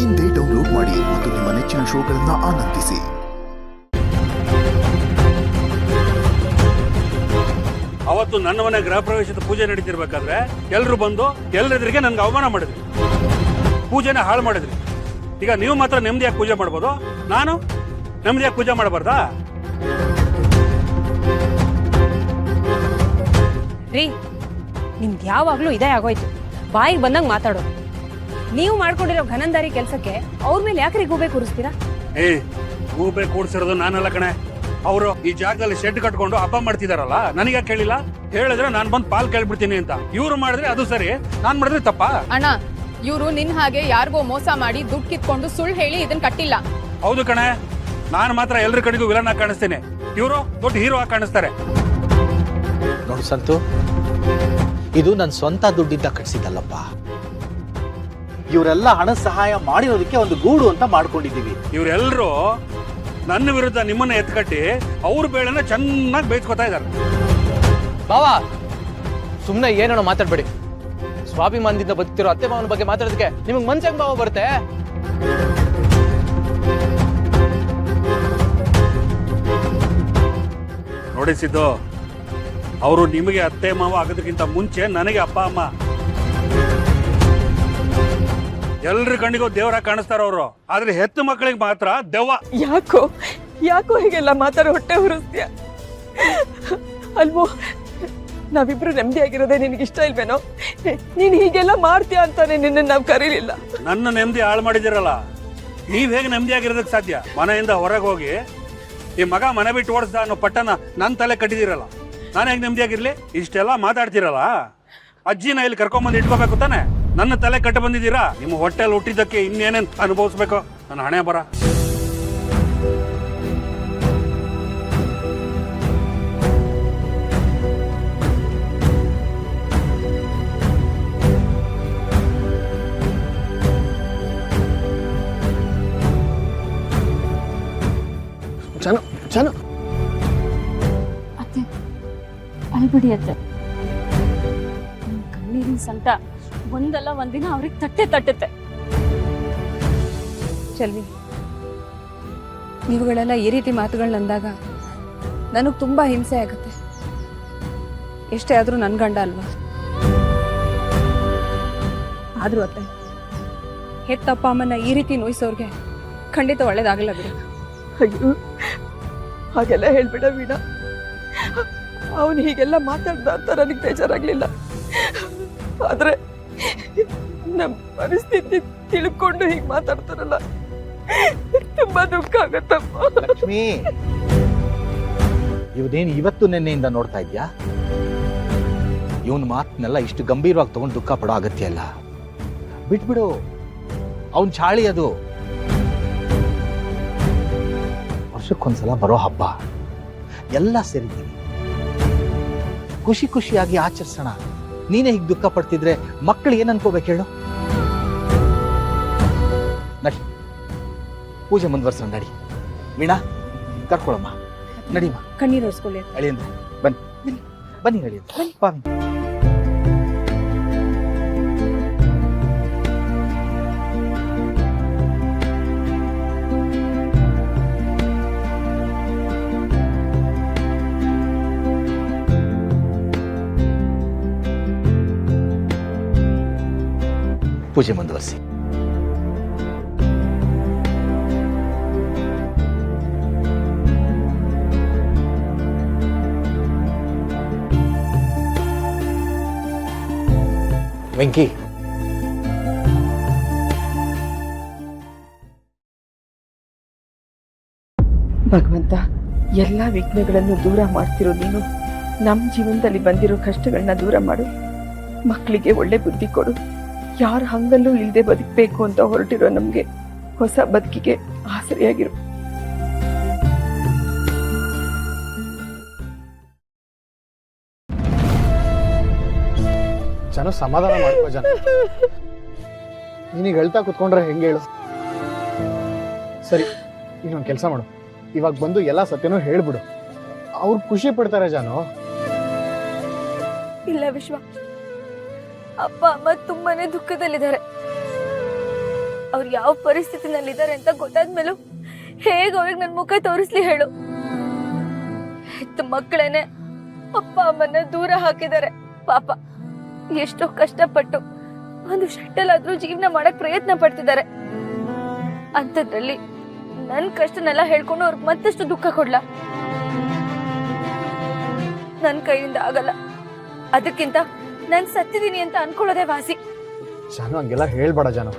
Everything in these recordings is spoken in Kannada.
ಇಂದೇ ಡೌನ್ಲೋಡ್ ಮಾಡಿ ಮತ್ತು ನಿಮ್ಮ ನೆಚ್ಚಿನ ಶೋಗಳನ್ನು ಆನಂದಿಸಿ. ಅವತ್ತು ನನ್ನ ಮನೆ ಗೃಹ ಪ್ರವೇಶದ ಪೂಜೆ ನಡೀತಿರ್ಬೇಕಾದ್ರೆ ಎಲ್ಲರೂ ಬಂದು ಎಲ್ಲರೆದುರಿಗೆ ನನ್ಗೆ ಅವಮಾನ ಮಾಡಿದ್ರಿ, ಪೂಜೆನ ಹಾಳು ಮಾಡಿದ್ರಿ. ಈಗ ನೀವು ಮಾತ್ರ ನೆಮ್ಮದಿಯಾಗಿ ಪೂಜೆ ಮಾಡ್ಬೋದು, ನಾನು ನೆಮ್ಮದಿಯಾಗಿ ಪೂಜೆ ಮಾಡಬಾರ್ದಾ? ರೀ, ನಿಮ್ದು ಯಾವಾಗ್ಲೂ ಇದೇ ಆಗೋಯ್ತು. ಬಾಯಿಗೆ ಬಂದಂಗೆ ಮಾತಾಡೋದು. ನೀವು ಮಾಡ್ಕೊಂಡಿರೋ ಘನಂದಾರಿ ಕೆಲಸಕ್ಕೆ ಅವ್ರ ಮೇಲೆ ಯಾಕ್ರಿ ಗೂಬೆ ಕೂರಿಸ್ತೀರಾ? ಗೂಬೆ ಕೂಡ್ಸಿರೋದು ನಾನಲ್ಲ ಕಣೆ. ಅವರು ಈ ಜಾಗದಲ್ಲಿ ಶೆಡ್ ಕಟ್ಕೊಂಡು ಹಬ್ಬ ಮಾಡ್ತಿದಾರಲ್ಲ, ನನಗೆ ಕೇಳಿಲ್ಲ. ಹೇಳಿದ್ರೆ ನಾನ್ ಬಂದ್ ಪಾಲ್ ಕೇಳ್ಬಿಡ್ತೀನಿ ಅಂತ. ಇವ್ರು ಮಾಡಿದ್ರೆ ಅದು ಸರಿ, ನಾನ್ ಮಾಡಿದ್ರೆ ತಪ್ಪಾ? ಅಣ್ಣ, ಇವ್ರು ನಿನ್ ಹಾಗೆ ಯಾರಿಗೋ ಮೋಸ ಮಾಡಿ ದುಡ್ಡು ಕಿತ್ಕೊಂಡು ಸುಳ್ಳು ಹೇಳಿ ಇದನ್ ಕಟ್ಟಿಲ್ಲ. ಹೌದು ಕಣೆ, ನಾನು ಮಾತ್ರ ಎಲ್ರ ಕಡೆಗೂ ವಿಲನ್ ಆಗಿ ಕಾಣಿಸ್ತೇನೆ, ಇವರು ದೊಡ್ಡ ಹೀರೋ ಆಗಿ ಕಾಣಿಸ್ತಾರೆ. ನೋಡು ಸಂತು, ಇದು ನನ್ನ ಸ್ವಂತ ದುಡ್ಡಿಂದ ಕಟ್ಸಿದ್ದಲ್ಲಪ್ಪ. ಇವರೆಲ್ಲ ಹಣ ಸಹಾಯ ಮಾಡಿರೋದಕ್ಕೆ ಒಂದು ಗೂಡು ಅಂತ ಮಾಡ್ಕೊಂಡಿದ್ದೀವಿ. ಇವರೆಲ್ಲರೂ ನನ್ನ ವಿರುದ್ಧ ನಿಮ್ಮನ್ನ ಎತ್ಕಟ್ಟಿ ಅವ್ರ ಬೇಳೆನ ಚೆನ್ನಾಗಿ ಬೇಯಿಸ್ಕೊತಾ ಇದ್ದಾರೆ. ಬಾವಾ, ಸುಮ್ಮನೆ ಏನೇನೋ ಮಾತಾಡ್ಬೇಡಿ. ಸ್ವಾಭಿಮಾನದಿಂದ ಬದುಕ್ತಿರೋ ಅತ್ತೆ ಮಾವನ ಬಗ್ಗೆ ಮಾತಾಡೋದಕ್ಕೆ ನಿಮಗೆ ಮನ್ಸಂಗ್ ಭಾವ ಬರುತ್ತೆ? ನೋಡಿ ಸಿದ್ದು, ಅವರು ನಿಮಗೆ ಅತ್ತೆ ಮಾವ ಆಗೋದಕ್ಕಿಂತ ಮುಂಚೆ ನನಗೆ ಅಪ್ಪ ಅಮ್ಮ. ಎಲ್ರ ಕಣ್ಣಿಗೂ ದೇವರಾಗಿ ಕಾಣಿಸ್ತಾರ ಅವರು, ಆದ್ರೆ ಹೆತ್ತು ಮಕ್ಕಳಿಗೆ ಮಾತ್ರ ದೆವ್ವ. ಯಾಕೋ ಹೀಗೆಲ್ಲ ಮಾತಾಡೋ ಹೊಟ್ಟೆ ಹುರಿಸ್ತೀಯ ಅಲ್ವೋ? ನಾವಿಬ್ರು ನೆಮ್ಮದಿಯಾಗಿರೋದೇ ನಿನಗೆ ಇಷ್ಟ ಇಲ್ವೇನೋ? ನೀನ್ ಹೀಗೆಲ್ಲ ಮಾಡ್ತೀಯ ಅಂತಾನೆ ನಿನ್ನ ನಾವು ಕರೀಲಿಲ್ಲ. ನನ್ನ ನೆಮ್ಮದಿ ಹಾಳು ಮಾಡಿದಿರಲ್ಲ, ನೀವ್ ಹೇಗೆ ನೆಮ್ಮದಿಯಾಗಿರೋದಕ್ಕೆ ಸಾಧ್ಯ? ಮನೆಯಿಂದ ಹೊರಗೆ ಹೋಗಿ ಈ ಮಗ ಮನೆ ಬಿಟ್ಟು ಓಡಿಸ್ದ ಅನ್ನೋ ಪಟ್ಟನ ನನ್ನ ತಲೆ ಕಟ್ಟಿದಿರಲ್ಲ, ನಾನು ಹೇಗೆ ನೆಮ್ಮದಿಯಾಗಿರ್ಲಿ? ಇಷ್ಟೆಲ್ಲ ಮಾತಾಡ್ತಿರಲ್ಲ, ಅಜ್ಜಿನ ಇಲ್ಲಿ ಕರ್ಕೊಂಬಂದು ಇಟ್ಕೋಬೇಕು ತಾನೆ? ನನ್ನ ತಲೆ ಕಟ್ಟ ಬಂದಿದ್ದೀರಾ? ನಿಮ್ಮ ಹೊಟ್ಟೆಲ್ ಹುಟ್ಟಿದ್ದಕ್ಕೆ ಇನ್ನೇನೇನ್ ಅನುಭವಿಸ್ಬೇಕು? ನನ್ನ ಹಣೆ ಬರ. ಅತ್ತೆ, ಅಲ್ಬಿಡಿ ಅತ್ತೆ. ಕಣ್ಣೀರಿನ ಸಂತ ಒಂದಲ್ಲ ಒಂದಿನ ಅವ್ರಿಗೆ ತಟ್ಟುತ್ತೆ. ಚಲ್ವಿ, ನೀವುಗಳೆಲ್ಲ ಈ ರೀತಿ ಮಾತುಗಳನ್ನ ಅಂದಾಗ ನನಗೆ ತುಂಬಾ ಹಿಂಸೆ ಆಗುತ್ತೆ. ಎಷ್ಟೇ ಆದ್ರೂ ನನ್ ಗಂಡ ಅಲ್ವಾ? ಆದ್ರೂ ಅತ್ತೆ, ಹೆತ್ತಪ್ಪ ಅಮ್ಮನ ಈ ರೀತಿ ನೋಯಿಸೋರ್ಗೆ ಖಂಡಿತ ಒಳ್ಳೇದಾಗಲ್ಲ ಬಿಡಿ. ಅಯ್ಯೋ, ಹಾಗೆಲ್ಲ ಹೇಳ್ಬಿಡ ವೀಣಾ. ಅವನು ಹೀಗೆಲ್ಲ ಮಾತಾಡ್ದ ಅಂತ ನನಗೆ ಬೇಜಾರಾಗ್ಲಿಲ್ಲ, ಆದ್ರೆ ನಮ್ಮ ಪರಿಸ್ಥಿತಿ ತಿಳ್ಕೊಂಡು ಹೀಗೆ ಮಾತಾಡ್ತಾರಲ್ಲ, ತುಂಬಾ ದುಃಖ ಆಗತ್ತಪ್ಪ. ಲಕ್ಷ್ಮಿ, ಇವನೇನು ಇವತ್ತು ನಿನ್ನೆಯಿಂದ ನೋಡ್ತಾ ಇದ್ಯಾ? ಇವನ್ ಮಾತನ್ನೆಲ್ಲ ಇಷ್ಟು ಗಂಭೀರವಾಗಿ ತಗೊಂಡು ದುಃಖ ಪಡೋ ಅಗತ್ಯ ಇಲ್ಲ. ಬಿಟ್ಬಿಡು, ಅವನ್ ಚಾಳಿ ಅದು. ವರ್ಷಕ್ಕೊಂದ್ಸಲ ಬರೋ ಹಬ್ಬ, ಎಲ್ಲ ಸೇರಿದ್ದೀವಿ, ಖುಷಿ ಖುಷಿಯಾಗಿ ಆಚರಿಸೋಣ. ನೀನೇ ಹೀಗೆ ದುಃಖ ಪಡ್ತಿದ್ರೆ ಮಕ್ಕಳು ಏನ್ ಅನ್ಕೋಬೇಕು ಹೇಳು? ನಡಿ, ಪೂಜೆ ಮುಂದುವರ್ಸೋಣ. ನಡಿ ವೀಣಾ, ಕರ್ಕೊಳಮ್ಮ. ನಡಿಮ್ಮ, ಕಣ್ಣೀರು ಒರೆಸ್ಕೊಳ್ಳಿ. ಅಳಿಯಂದ್ರೆ ಬನ್ನಿ, ಬನ್ನಿ ಅಳಿಯಂದ್ರೆ, ಬನ್ನಿ. ಪೂಜೆ ಮುಂದುವರಿಸಿ. ವೆಂಕಿ, ಭಗವಂತ, ಎಲ್ಲಾ ವಿಘ್ನಗಳನ್ನು ದೂರ ಮಾಡ್ತಿರೋ ನೀನು ನಮ್ಮ ಜೀವನದಲ್ಲಿ ಬಂದಿರೋ ಕಷ್ಟಗಳನ್ನ ದೂರ ಮಾಡು. ಮಕ್ಕಳಿಗೆ ಒಳ್ಳೆ ಬುದ್ಧಿ ಕೊಡು. ಯಾರ ಹಂಗಲ್ಲೂ ಇಲ್ಲದೆ ಬದುಕಬೇಕು ಅಂತ ಹೊರಟಿರೋ ನಮ್ಗೆ ಹೊಸ ಬದುಕಿಗೆ ಆಸರೆಯಾಗಿರು. ಜನ ಸಮಾಧಾನ ಮಾಡ್ಕೋ. ಜನ ನೀನೀಗ ಹೇಳ್ತಾ ಕುತ್ಕೊಂಡ್ರೆ ಹೆಂಗೆ ಹೇಳು? ಸರಿ, ಇನ್ನೊಂದು ಕೆಲಸ ಮಾಡು, ಇವಾಗ ಬಂದು ಎಲ್ಲ ಸತ್ಯನೂ ಹೇಳ್ಬಿಡು. ಅವ್ರು ಖುಷಿ ಪಡ್ತಾರೆ ಜಾನು. ಇಲ್ಲ ವಿಶ್ವ, ಅಪ್ಪ ಅಮ್ಮ ತುಂಬಾನೇ ದುಃಖದಲ್ಲಿದ್ದಾರೆ. ಅವ್ರು ಯಾವ ಪರಿಸ್ಥಿತಿನಲ್ಲಿದ್ದಾರೆ ಅಂತ ಗೊತ್ತಾದ್ಮೇಲೂ ಹೇಗೆ ಅವ್ರಿಗೆ ನನ್ನ ಮುಖ ತೋರಿಸ್ಲಿ ಹೇಳು? ಹೆತ್ತ ಮಕ್ಕಳೇನೆ ಅಪ್ಪ ಅಮ್ಮನ್ನ ದೂರ ಹಾಕಿದ್ದಾರೆ. ಪಾಪ ಎಷ್ಟೋ ಕಷ್ಟಪಟ್ಟು ಒಂದು ಶೆಟ್ಟಲ್ ಆದ್ರೂ ಜೀವನ ಮಾಡಕ್ ಪ್ರಯತ್ನ ಪಡ್ತಿದ್ದಾರೆ. ಅಂಥದ್ರಲ್ಲಿ ನನ್ ಕಷ್ಟನೆಲ್ಲ ಹೇಳ್ಕೊಂಡು ಅವ್ರಿಗೆ ಮತ್ತಷ್ಟು ದುಃಖ ಕೊಡ್ಲ? ನನ್ ಕೈಯಿಂದ ಆಗಲ್ಲ. ಅದಕ್ಕಿಂತ ನಾನ್ ಸತ್ತಿದೀನಿ ಅಂತ ಅನ್ಕೊಳ್ಳೋದೇ ವಾಸಿ. ಜಾನು ಹಂಗೆಲ್ಲ ಹೇಳ್ಬೇಡ ಜಾನು.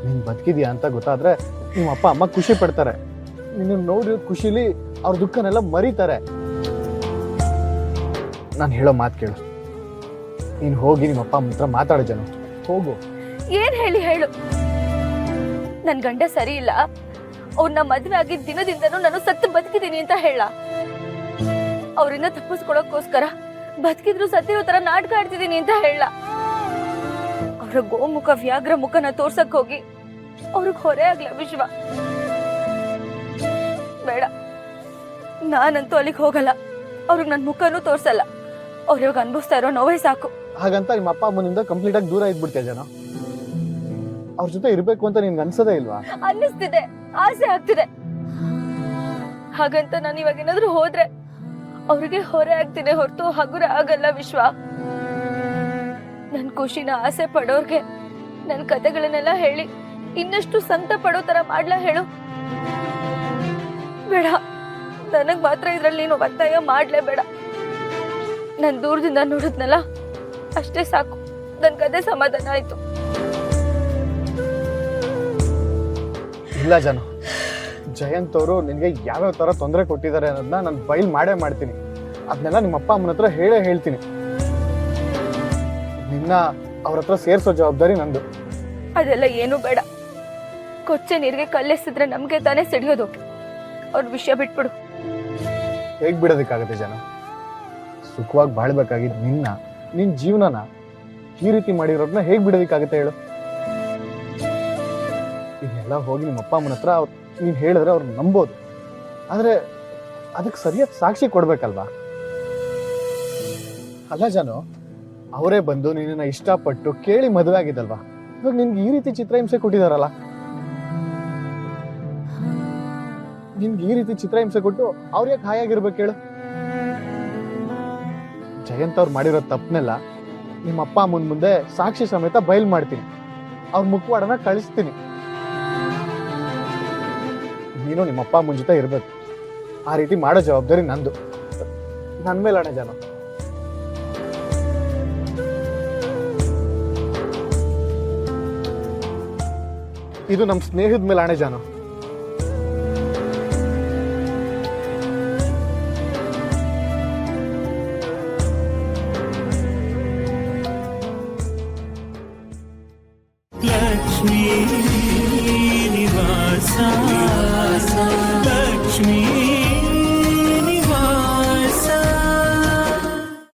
ನೀನ್ ಬದುಕಿದ್ಯಾ ಅಂತ ಗೊತ್ತಾದ್ರೆ ನಿಮ್ಮ ಅಪ್ಪ ಅಮ್ಮ ಖುಷಿ ಪಡ್ತಾರೆ. ನಿನ್ನ ನೋಡಿ ಖುಷಿಲಿ ಅವ್ರ ದುಃಖನೆಲ್ಲ ಮರೀತಾರೆ. ನಾನು ಹೇಳೋ ಮಾತು ಕೇಳು. ನೀನು ಹೋಗಿ ನಿಮ್ಮ ಅಪ್ಪ ಅಮ್ಮ ಹತ್ರ ಮಾತಾಡು ಜಾನು. ಹೋಗು. ಏನ್ ಹೇಳು? ನನ್ ಗಂಡ ಸರಿ ಇಲ್ಲ, ಅವ್ರನ್ನ ಮದ್ವೆ ಆಗಿದ್ದ ದಿನದಿಂದನೂ ನಾನು ಸತ್ತು ಬದುಕಿದೀನಿ ಅಂತ ಹೇಳ? ಅವರಿಂದ ತಪ್ಪಿಸ್ಕೊಳಕ್ಕೋಸ್ಕರ ಬದುಕಿದ್ರು ಸತ್ತಿರೋ ತರ ನಾಟಕ ಆಡ್ತಿದೀನಿ ಅಂತ ಹೇಳ? ಅವ್ರ ಗೋಮುಖ ವ್ಯಾಘ್ರ ಮುಖನ ತೋರ್ಸಕ್ ಹೋಗಿ ಅವ್ರಿಗೆ ಹೊರೆ ಆಗ್ಲ ವಿಶ್ವ? ಬೇಡ, ನಾನಂತೂ ಅಲ್ಲಿಗೆ ಹೋಗಲ್ಲ. ಅವ್ರಿಗೆ ನನ್ ಮುಖನೂ ತೋರ್ಸಲ್ಲ. ಅವ್ರ ಇವಾಗ ಅನ್ಭವಿಸ್ತಾ ಇರೋ ನೋವೇ ಸಾಕು. ಹಾಗಂತ ನಿಮ್ಮ ಅಪ್ಪ ಅಮ್ಮನಿಂದ ಕಂಪ್ಲೀಟ್ ಆಗಿ ದೂರ ಇದ್ಬಿಡ್ತೀಯ ಜನ? ಅವ್ರ ಜೊತೆ ಇರ್ಬೇಕು ಅಂತ ನಿನ್ಗೆ ಅನ್ಸದೇ ಇಲ್ವಾ? ಅನ್ನಿಸ್ತಿದೆ, ಆಸೆ ಆಗ್ತಿದೆ. ಹಾಗಂತ ನಾನು ಇವಾಗ ಏನಾದ್ರೂ ಹೋದ್ರೆ ಅವ್ರಿಗೆ ಹೊರೆ ಆಗ್ತಿದೆ ಹೊರತು ಹಗುರ ಆಗಲ್ಲ ವಿಶ್ವ. ನನ್ ಖುಷಿನ ಆಸೆ ಪಡೋರ್ಗೆ ನನ್ ಕತೆಗಳನ್ನೆಲ್ಲ ಹೇಳಿ ಇನ್ನಷ್ಟು ಸಂತ ಪಡೋ ತರ ಮಾಡ್ಲಾ ಹೇಳು? ಬೇಡ, ನನಗ್ ಮಾತ್ರ ಇದ್ರಲ್ಲಿ ನೀನು ಒತ್ತಾಯ ಮಾಡ್ಲೇಬೇಡ. ನನ್ ದೂರದಿಂದ ನೋಡಿದ್ನಲ್ಲ ಅಷ್ಟೇ ಸಾಕು. ನನ್ ಕತೆ ಸಮಾಧಾನ ಆಯ್ತು. ಇಲ್ಲ ಜಾನು, ಜಯಂತ್ ಅವರು ನಿನ್ಗೆ ಯಾವ್ಯಾವ ತರ ತೊಂದರೆ ಕೊಟ್ಟಿದ್ದಾರೆ ಅನ್ನೋದನ್ನ ನಾನು ಬೈಲ್ ಮಾಡೇ ಮಾಡ್ತೀನಿ. ಅದನ್ನೆಲ್ಲ ನಿಮ್ಮ ಅಪ್ಪ ಅಮ್ಮನ ಹತ್ರ ಹೇಳ್ತೀನಿ. ನಿನ್ನ ಅವ್ರ ಹತ್ರ ಸೇರ್ಸೋ ಜವಾಬ್ದಾರಿ ನಂದು. ಅದೆಲ್ಲ ಏನು ಬೇಡ. ಕೊಚ್ಚೆ ನೀರಿಗೆ ಕಲ್ಲೆಸಿದ್ರೆ ನಮ್ಗೆ ತಾನೇ ಸಿಡಿಯೋದು. ಅವ್ರ ವಿಷಯ ಬಿಟ್ಬಿಡು. ಹೇಗ್ ಬಿಡೋದಕ್ಕಾಗತ್ತೆ ಜನ? ಸುಖವಾಗಿ ಬಾಳ್ಬೇಕಾಗಿದ್ ನಿನ್ ಜೀವನನ ಈ ರೀತಿ ಮಾಡಿರೋದನ್ನ ಹೇಗ್ ಬಿಡೋದಕ್ಕಾಗತ್ತೆ ಹೇಳು? ಇದನ್ನೆಲ್ಲ ಹೋಗಿ ನಿಮ್ಮ ಅಪ್ಪ ಅಮ್ಮನ ಹತ್ರ ನೀನ್ ಹೇಳಿದ್ರೆ ಅವ್ರು ನಂಬೋದು. ಆದ್ರೆ ಅದಕ್ಕೆ ಸರಿಯಾದ ಸಾಕ್ಷಿ ಕೊಡ್ಬೇಕಲ್ವಾ? ಅಲ್ಲ ಜಾನು, ಅವರೇ ಬಂದು ನಿನ್ನ ಇಷ್ಟಪಟ್ಟು ಕೇಳಿ ಮದುವೆ ಆಗಿದ್ದಲ್ವಾ? ಇವಾಗ ನಿನ್ಗೆ ಈ ರೀತಿ ಚಿತ್ರಹಿಂಸೆ ಕೊಟ್ಟಿದಾರಲ್ಲ, ನಿನ್ಗೆ ಈ ರೀತಿ ಚಿತ್ರಹಿಂಸೆ ಕೊಟ್ಟು ಅವ್ರ ಯಾಕೆ ಹಾಯಾಗಿರ್ಬೇಕು ಹೇಳು? ಜಯಂತ್ ಅವ್ರು ಮಾಡಿರೋ ತಪ್ಪನೆಲ್ಲ ನಿಮ್ಮ ಅಪ್ಪ ಅಮ್ಮನ ಮುಂದೆ ಸಾಕ್ಷಿ ಸಮೇತ ಬಯಲ್ ಮಾಡ್ತೀನಿ. ಅವ್ರ ಮುಖವಾಡನ ಕಳಿಸ್ತೀನಿ. ನೀನು ನಿಮ್ಮ ಅಪ್ಪ ಅಮ್ಮನ ಜೊತೆ ಇರ್ಬೇಕು. ಆ ರೀತಿ ಮಾಡೋ ಜವಾಬ್ದಾರಿ ನಂದು. ನನ್ ಮೇಲೆ ಅಣ್ಣ ಜಾನು. ಇದು ನಮ್ಮ ಸ್ನೇಹದ ಮೇಲೆ ಅಣೆ ಜಾನು. ಲಕ್ಷ್ಮೀ ನಿವಾಸ ಲಕ್ಷ್ಮೀ